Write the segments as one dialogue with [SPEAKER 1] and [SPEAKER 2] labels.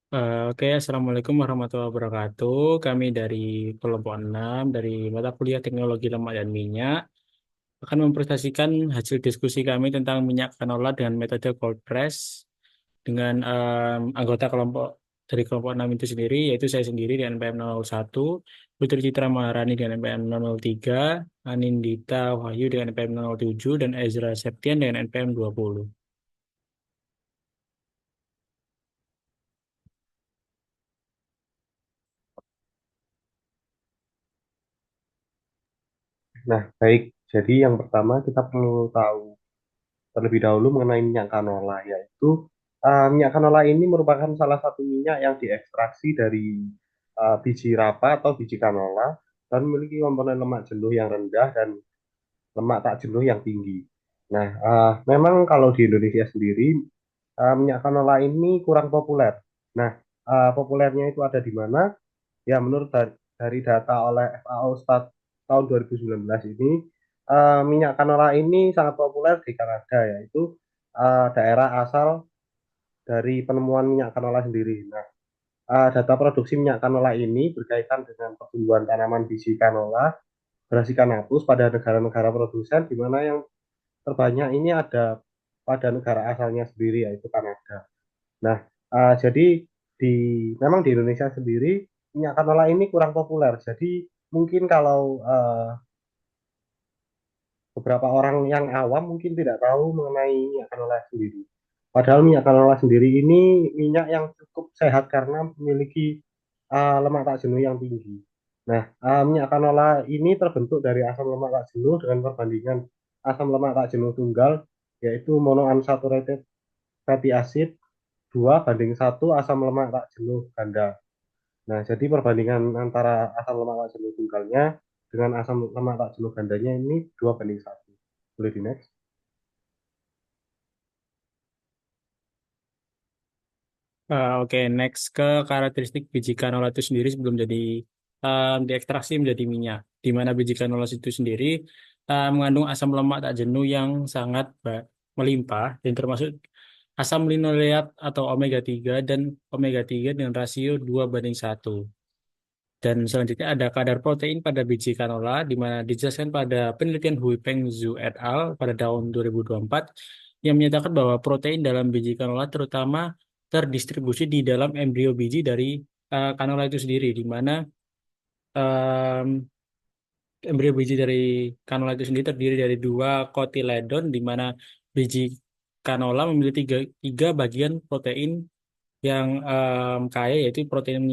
[SPEAKER 1] Oke, Assalamualaikum warahmatullahi wabarakatuh. Kami dari kelompok 6 dari mata kuliah Teknologi Lemak dan Minyak akan mempresentasikan hasil diskusi kami tentang minyak canola dengan metode cold press dengan anggota kelompok dari kelompok 6 itu sendiri, yaitu saya sendiri dengan NPM 001, Putri Citra Maharani dengan NPM 003, Anindita Wahyu dengan NPM 007, dan Ezra Septian dengan NPM 20.
[SPEAKER 2] Nah, baik. Jadi yang pertama kita perlu tahu terlebih dahulu mengenai minyak canola, yaitu minyak canola ini merupakan salah satu minyak yang diekstraksi dari biji rapa atau biji canola dan memiliki komponen lemak jenuh yang rendah dan lemak tak jenuh yang tinggi. Nah, memang kalau di Indonesia sendiri minyak canola ini kurang populer. Nah, populernya itu ada di mana? Ya, menurut dari data oleh FAO tahun 2019 ini, minyak canola ini sangat populer di Kanada, yaitu daerah asal dari penemuan minyak canola sendiri. Nah, data produksi minyak canola ini berkaitan dengan pertumbuhan tanaman biji canola berhasil hapus pada negara-negara produsen, di mana yang terbanyak ini ada pada negara asalnya sendiri, yaitu Kanada. Nah, jadi di memang di Indonesia sendiri minyak canola ini kurang populer. Jadi mungkin kalau beberapa orang yang awam mungkin tidak tahu mengenai minyak canola sendiri. Padahal minyak canola sendiri ini minyak yang cukup sehat karena memiliki lemak tak jenuh yang tinggi. Nah, minyak canola ini terbentuk dari asam lemak tak jenuh dengan perbandingan asam lemak tak jenuh tunggal, yaitu monounsaturated fatty acid 2:1 asam lemak tak jenuh ganda. Nah, jadi perbandingan antara asam lemak tak jenuh tunggalnya dengan asam lemak tak jenuh gandanya ini 2:1. Boleh di next?
[SPEAKER 1] Oke, next ke karakteristik biji canola itu sendiri sebelum jadi diekstraksi menjadi minyak. Di mana biji canola itu sendiri mengandung asam lemak tak jenuh yang sangat melimpah dan termasuk asam linoleat atau omega 3 dan omega 3 dengan rasio 2:1. Dan selanjutnya ada kadar protein pada biji canola di mana dijelaskan pada penelitian Hui Peng Zhu et al. Pada tahun 2024 yang menyatakan bahwa protein dalam biji canola terutama terdistribusi di dalam embrio biji dari canola itu sendiri, di mana em, embrio biji dari canola itu sendiri terdiri dari dua kotiledon, di mana biji canola memiliki tiga bagian protein yang kaya, yaitu protein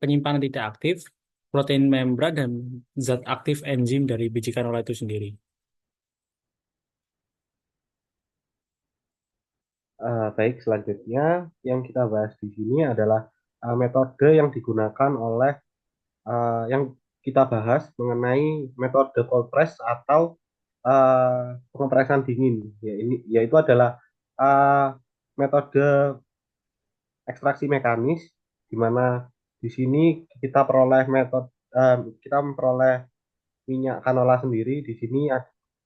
[SPEAKER 1] penyimpanan tidak aktif, protein membran, dan zat aktif enzim dari biji canola itu sendiri.
[SPEAKER 2] Baik, selanjutnya yang kita bahas di sini adalah metode yang digunakan oleh yang kita bahas mengenai metode cold press atau pengepresan dingin. Ya, ini yaitu adalah uh, metode ekstraksi mekanis di mana di sini kita peroleh kita memperoleh minyak canola sendiri di sini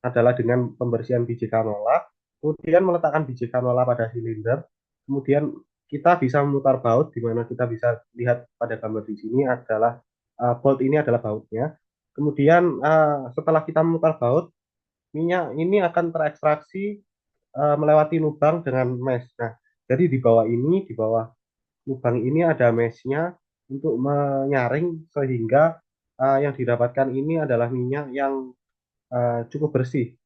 [SPEAKER 2] adalah dengan pembersihan biji canola, kemudian meletakkan biji canola pada silinder, kemudian kita bisa memutar baut di mana kita bisa lihat pada gambar di sini adalah bolt ini adalah bautnya. Kemudian setelah kita memutar baut, minyak ini akan terekstraksi melewati lubang dengan mesh. Nah, jadi di bawah lubang ini ada meshnya untuk menyaring sehingga yang didapatkan ini adalah minyak yang cukup bersih.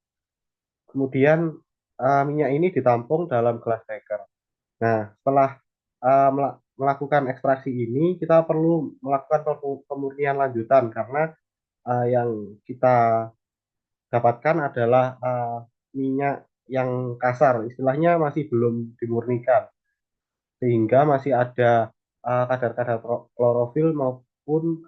[SPEAKER 2] Kemudian minyak ini ditampung dalam glass beaker. Nah, setelah melakukan ekstraksi ini, kita perlu melakukan pemurnian lanjutan karena yang kita dapatkan adalah minyak yang kasar, istilahnya masih belum dimurnikan, sehingga masih ada kadar-kadar klorofil maupun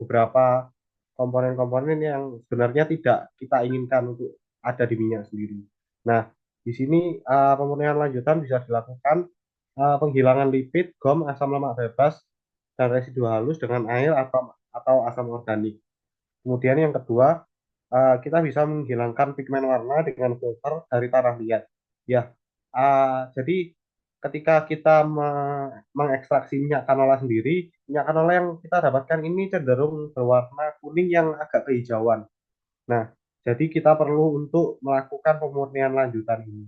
[SPEAKER 2] beberapa komponen-komponen yang sebenarnya tidak kita inginkan untuk ada di minyak sendiri. Nah, di sini pemurnian lanjutan bisa dilakukan penghilangan lipid, gom, asam lemak bebas, dan residu halus dengan air atau asam organik. Kemudian yang kedua, kita bisa menghilangkan pigmen warna dengan filter dari tanah liat. Ya, jadi ketika kita mengekstraksi minyak canola sendiri, minyak canola yang kita dapatkan ini cenderung berwarna kuning yang agak kehijauan. Nah, jadi kita perlu untuk melakukan pemurnian lanjutan ini.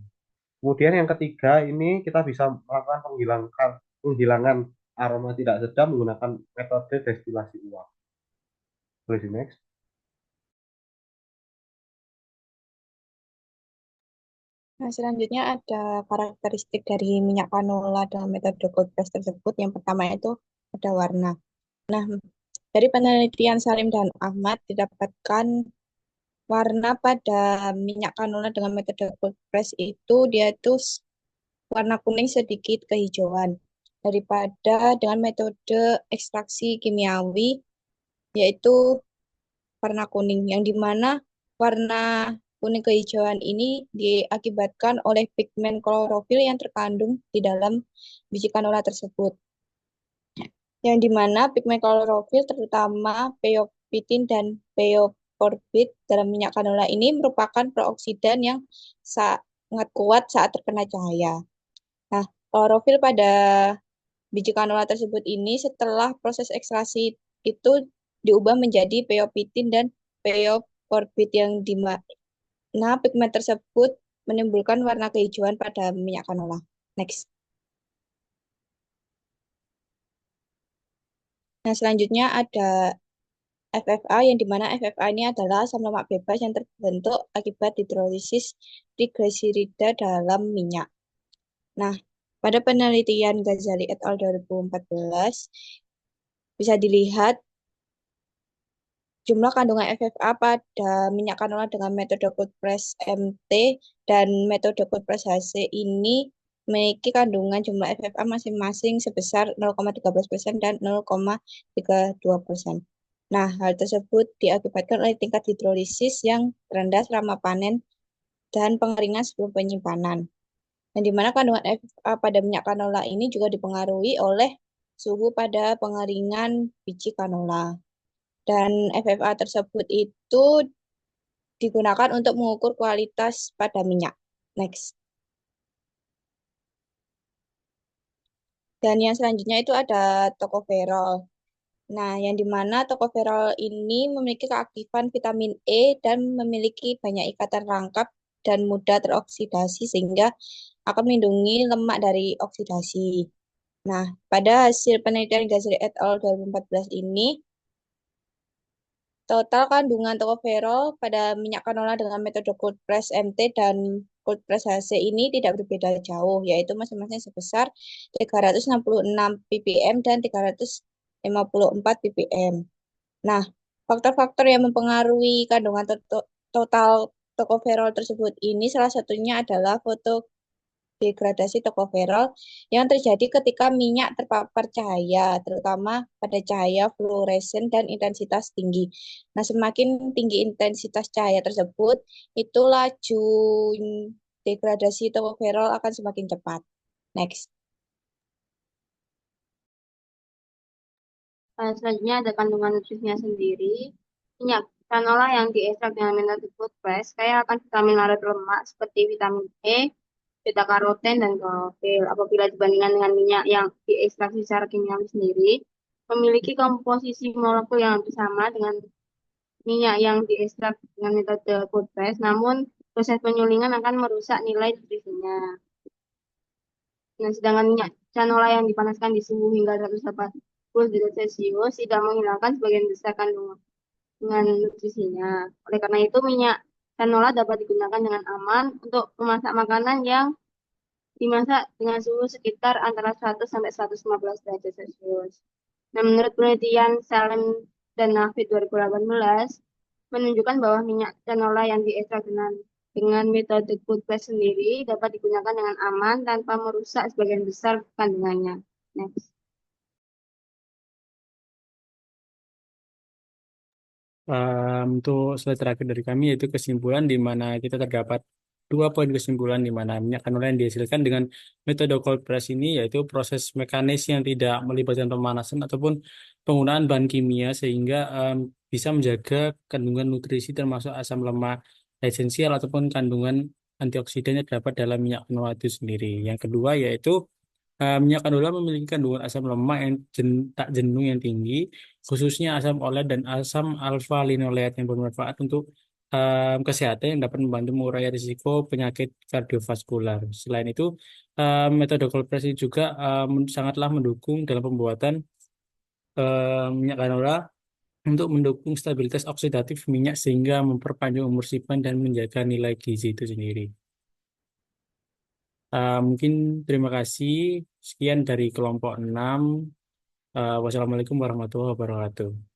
[SPEAKER 2] Kemudian yang ketiga ini kita bisa melakukan penghilangan aroma tidak sedap menggunakan metode destilasi uap. Boleh di next.
[SPEAKER 3] Nah, selanjutnya ada karakteristik dari minyak canola dalam metode cold press tersebut. Yang pertama itu ada warna. Nah, dari penelitian Salim dan Ahmad didapatkan warna pada minyak canola dengan metode cold press itu dia itu warna kuning sedikit kehijauan daripada dengan metode ekstraksi kimiawi yaitu warna kuning yang dimana warna kuning kehijauan ini diakibatkan oleh pigmen klorofil yang terkandung di dalam biji canola tersebut. Yang dimana pigmen klorofil terutama peopitin dan peoporbit dalam minyak canola ini merupakan prooksidan yang sangat kuat saat terkena cahaya. Nah, klorofil pada biji canola tersebut ini setelah proses ekstraksi itu diubah menjadi peopitin dan peoporbit yang dimana pigmen tersebut menimbulkan warna kehijauan pada minyak canola. Next. Nah, selanjutnya ada FFA yang dimana FFA ini adalah asam lemak bebas yang terbentuk akibat hidrolisis trigliserida dalam minyak. Nah, pada penelitian Ghazali et al. 2014 bisa dilihat jumlah kandungan FFA pada minyak canola dengan metode cold press MT dan metode cold press HC ini memiliki kandungan jumlah FFA masing-masing sebesar 0,13% dan 0,32%. Nah, hal tersebut diakibatkan oleh tingkat hidrolisis yang rendah selama panen dan pengeringan sebelum penyimpanan. Dan di mana kandungan FFA pada minyak canola ini juga dipengaruhi oleh suhu pada pengeringan biji canola. Dan FFA tersebut itu digunakan untuk mengukur kualitas pada minyak. Next. Dan yang selanjutnya itu ada tocopherol. Nah, yang dimana tocopherol ini memiliki keaktifan vitamin E dan memiliki banyak ikatan rangkap dan mudah teroksidasi sehingga akan melindungi lemak dari oksidasi. Nah, pada hasil penelitian Ghazali et al. 2014 ini, total kandungan tocopherol pada minyak canola dengan metode cold press MT dan cold press HC ini tidak berbeda jauh, yaitu masing-masing sebesar 366 ppm dan 354 ppm. Nah, faktor-faktor yang mempengaruhi kandungan total tocopherol tersebut ini salah satunya adalah degradasi tocopherol yang terjadi ketika minyak terpapar cahaya, terutama pada cahaya fluoresen dan intensitas tinggi. Nah, semakin tinggi intensitas cahaya tersebut, itu laju degradasi tocopherol akan semakin cepat. Next.
[SPEAKER 4] Selanjutnya ada kandungan nutrisinya sendiri. Minyak canola yang diekstrak dengan metode cold press kaya akan vitamin larut lemak seperti vitamin E, beta karoten, dan klorofil. Apabila dibandingkan dengan minyak yang diekstraksi secara kimiawi sendiri, memiliki komposisi molekul yang hampir sama dengan minyak yang diekstrak dengan metode cold press, namun proses penyulingan akan merusak nilai nutrisinya. Nah, sedangkan minyak canola yang dipanaskan di suhu hingga 180 derajat Celcius tidak menghilangkan sebagian besar kandungan nutrisinya. Oleh karena itu, minyak canola dapat digunakan dengan aman untuk memasak makanan yang dimasak dengan suhu sekitar antara 100 sampai 115 derajat Celcius. Nah, menurut penelitian Salem dan Nafit 2018, menunjukkan bahwa minyak canola yang diekstrak dengan metode cold press sendiri dapat digunakan dengan aman tanpa merusak sebagian besar kandungannya. Next.
[SPEAKER 1] Untuk slide terakhir dari kami yaitu kesimpulan di mana kita terdapat dua poin kesimpulan di mana minyak canola yang dihasilkan dengan metode cold press ini yaitu proses mekanis yang tidak melibatkan pemanasan ataupun penggunaan bahan kimia sehingga bisa menjaga kandungan nutrisi termasuk asam lemak esensial ataupun kandungan antioksidan yang terdapat dalam minyak canola itu sendiri. Yang kedua yaitu Minyak canola memiliki kandungan asam lemak yang tak jenuh yang tinggi, khususnya asam olet dan asam alfa linoleat yang bermanfaat untuk kesehatan yang dapat membantu mengurangi risiko penyakit kardiovaskular. Selain itu, metode cold press ini juga sangatlah mendukung dalam pembuatan minyak canola untuk mendukung stabilitas oksidatif minyak sehingga memperpanjang umur simpan dan menjaga nilai gizi itu sendiri. Mungkin terima kasih. Sekian dari kelompok 6. Wassalamualaikum warahmatullahi wabarakatuh.